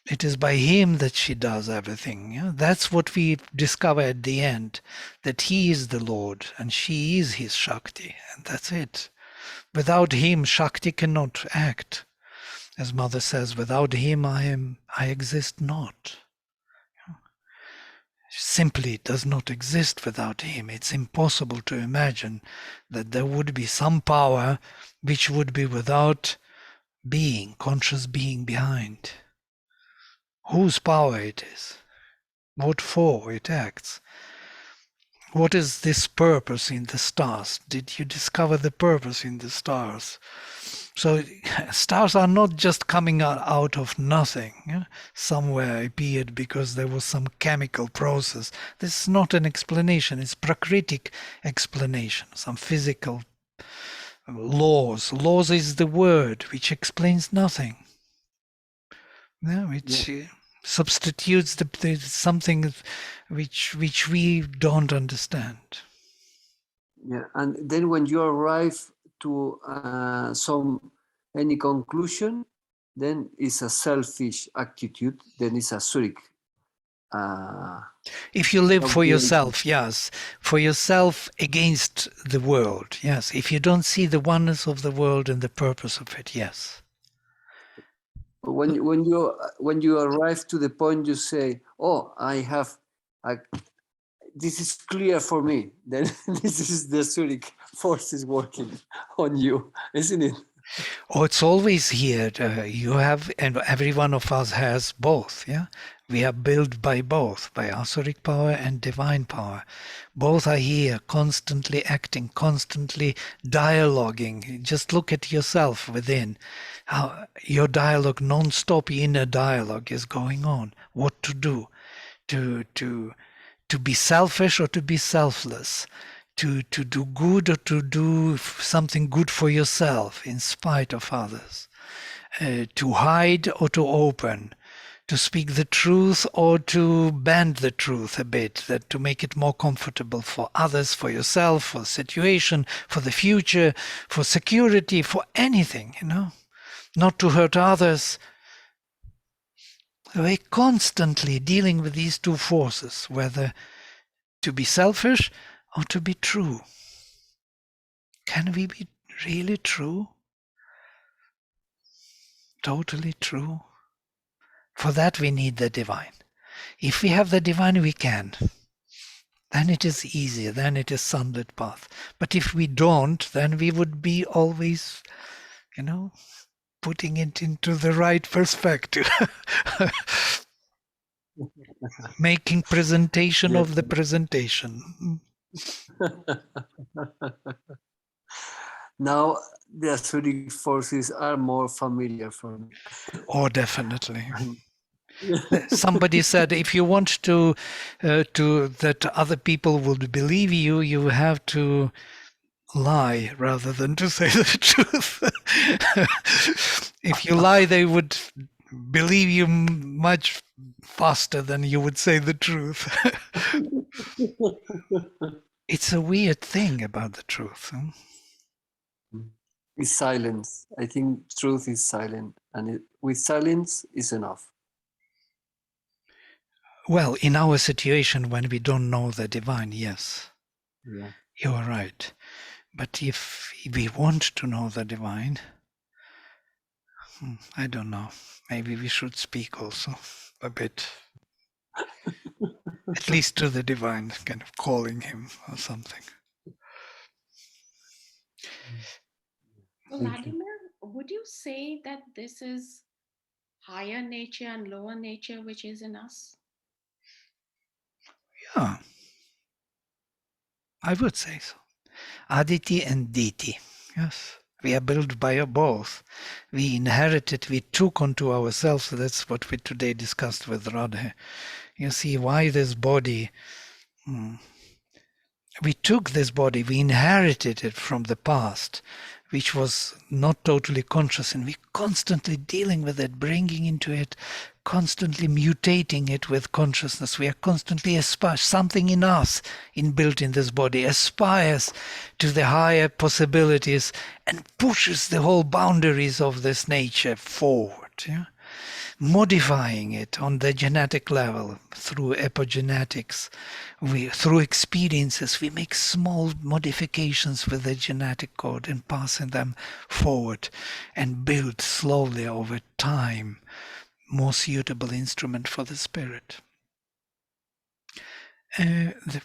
It is by him that she does everything. Yeah? That's what we discover at the end, that he is the Lord and she is his Shakti, and that's it. Without him, Shakti cannot act. As Mother says, without him I exist not. Simply does not exist without him. It's impossible to imagine that there would be some power which would be without being, conscious being behind. Whose power it is, what for it acts. What is this purpose in the stars? Did you discover the purpose in the stars? So stars are not just coming out of nothing. Yeah? Somewhere appeared because there was some chemical process. This is not an explanation. It's prakriti explanation, some physical laws. Laws is the word which explains nothing. Yeah, which substitutes the something which we don't understand. Yeah, and then when you arrive to any conclusion, then it's a selfish attitude. Then it's a Zurich. If you live for Reality. yourself, yes, for yourself against the world, yes. If you don't see the oneness of the world and the purpose of it, yes. When you arrive to the point, you say, "Oh, this is clear for me." Then this is the Zurich forces working on you, isn't it? Oh, it's always here. You have, and every one of us has both. Yeah, we are built by both, by Asuric power and divine power. Both are here, constantly acting, constantly dialoguing. Just look at yourself within. How your dialogue, non-stop inner dialogue, is going on. What to do, to be selfish or to be selfless. To do good or to do something good for yourself in spite of others, to hide or to open, to speak the truth or to bend the truth a bit, that to make it more comfortable for others, for yourself, for the situation, for the future, for security, for anything, not to hurt others. We're constantly dealing with these two forces, whether to be selfish or to be true. Can we be really true? Totally true? For that we need the divine. If we have the divine, we can. Then it is easier, then it is sunlit path. But if we don't, then we would be always, putting it into the right perspective. Making presentation of the presentation. Now the Zurich forces are more familiar for me. Oh, definitely. Somebody said, if you want to that other people would believe you, you have to lie rather than to say the truth. If you lie, they would believe you much faster than you would say the truth. It's a weird thing about the truth. It's silence. I think truth is silent, and with silence is enough. Well, in our situation, when we don't know the divine, yes, you are right. But if we want to know the divine, I don't know. Maybe we should speak also a bit, at least to the divine, kind of calling him or something. So Vladimir, would you say that this is higher nature and lower nature which is in us? Yeah, I would say so. Aditi and Diti. Yes, we are built by both. We inherited, we took onto ourselves. So that's what we today discussed with Radha. You see why this body. We took this body, we inherited it from the past, which was not totally conscious, and we constantly dealing with it, bringing into it, constantly mutating it with consciousness. We are constantly something in us, inbuilt in this body, aspires to the higher possibilities and pushes the whole boundaries of this nature forward. Yeah? modifying it on the genetic level through epigenetics. Through experiences, we make small modifications with the genetic code and passing them forward and build slowly over time more suitable instrument for the spirit.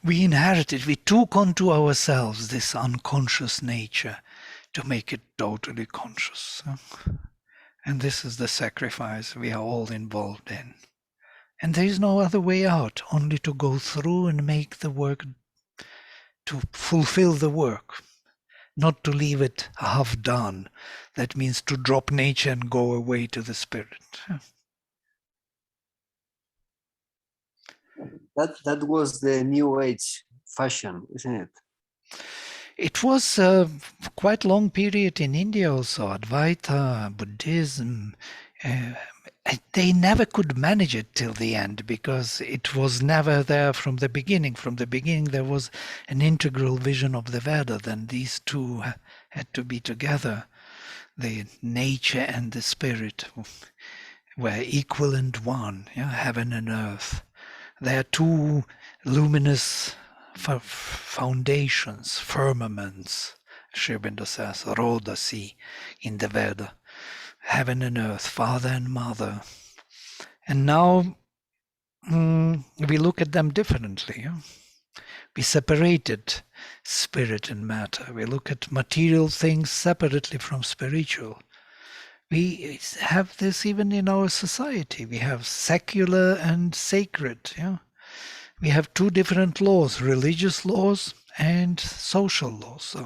We inherited, we took onto ourselves this unconscious nature to make it totally conscious. And this is the sacrifice we are all involved in. And there is no other way out, only to go through and make the work, to fulfill the work, not to leave it half done. That means to drop nature and go away to the spirit. That was the new age fashion, isn't it? It was a quite long period in India also, Advaita, Buddhism. They never could manage it till the end because it was never there from the beginning. From the beginning there was an integral vision of the Veda, then these two had to be together. The nature and the spirit were equal and one, heaven and earth. They are two luminous foundations, firmaments, Sri Aurobindo says, Rodasi in the Veda, heaven and earth, father and mother. And now we look at them differently. We separated spirit and matter. We look at material things separately from spiritual. We have this even in our society. We have secular and sacred. We have two different laws, religious laws and social laws.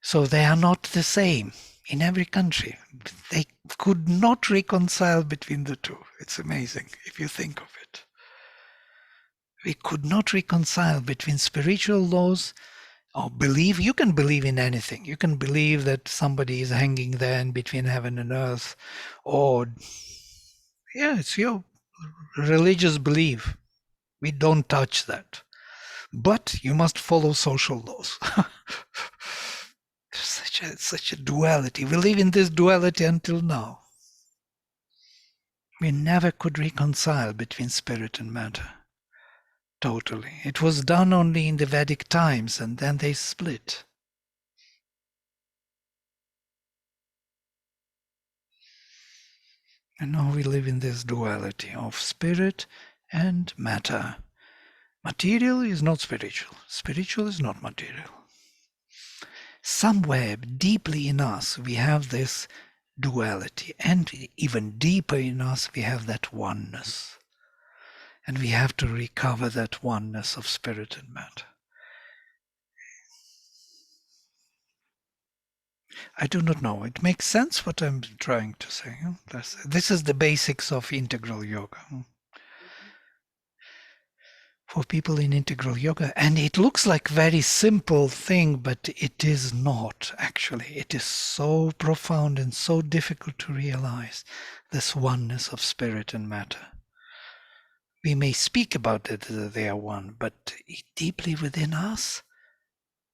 So they are not the same in every country. They could not reconcile between the two. It's amazing if you think of it. We could not reconcile between spiritual laws or believe. You can believe in anything. You can believe that somebody is hanging there in between heaven and earth, or it's your religious belief. We don't touch that. But you must follow social laws. Such a duality. We live in this duality until now. We never could reconcile between spirit and matter. Totally. It was done only in the Vedic times, and then they split. And now we live in this duality of spirit and matter. Material is not spiritual. Spiritual is not material. Somewhere deeply in us we have this duality, and even deeper in us we have that oneness. And we have to recover that oneness of spirit and matter. I do not know. It makes sense what I'm trying to say. This is the basics of integral yoga. For people in integral yoga, and it looks like very simple thing, but it is not actually. It is so profound and so difficult to realize this oneness of spirit and matter. We may speak about it that they are one, but deeply within us,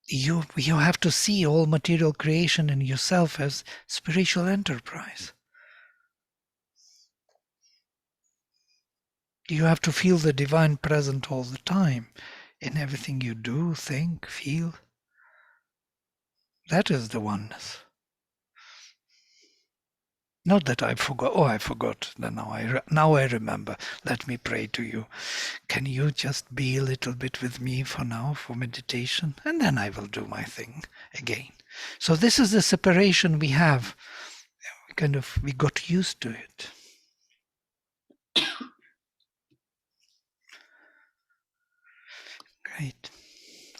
you have to see all material creation and yourself as spiritual enterprise. You have to feel the divine present all the time in everything you do, think, feel. That is the oneness. Not that I forgot. Oh, I forgot. Now I remember. Let me pray to you. Can you just be a little bit with me for now, for meditation? And then I will do my thing again. So this is the separation we have. We got used to it. Great.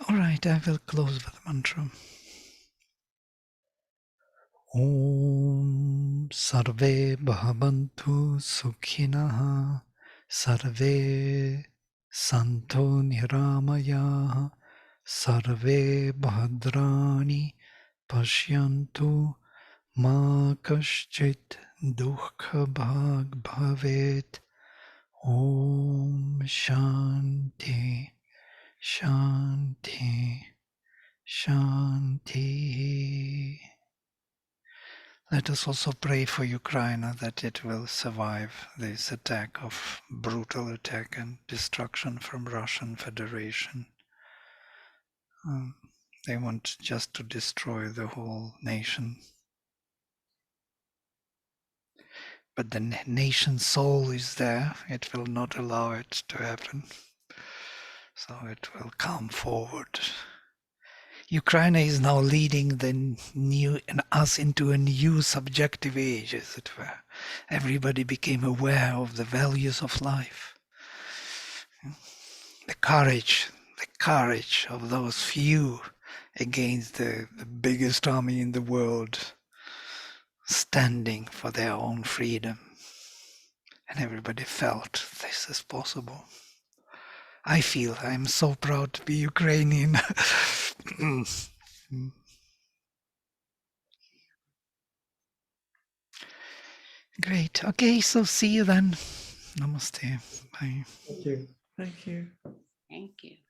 All right, I will close with the mantra. Om Sarve Bhavantu Sukhinaha Sarve Santo Niramaya Sarve Bhadrani Pashyantu Ma Kaschit Dukha Bhag Bhavet. Om Shanti Shanti Shanti. Let us also pray for Ukraine that it will survive this attack of brutal attack and destruction from Russian Federation. They want just to destroy the whole nation. But the nation's soul is there. It will not allow it to happen. So it will come forward. Ukraine is now leading us into a new subjective age, as it were. Everybody became aware of the values of life. The courage of those few against the biggest army in the world, standing for their own freedom. And everybody felt this is possible. I'm so proud to be Ukrainian. Great. Okay, so see you then. Namaste. Bye. Thank you. Thank you. Thank you.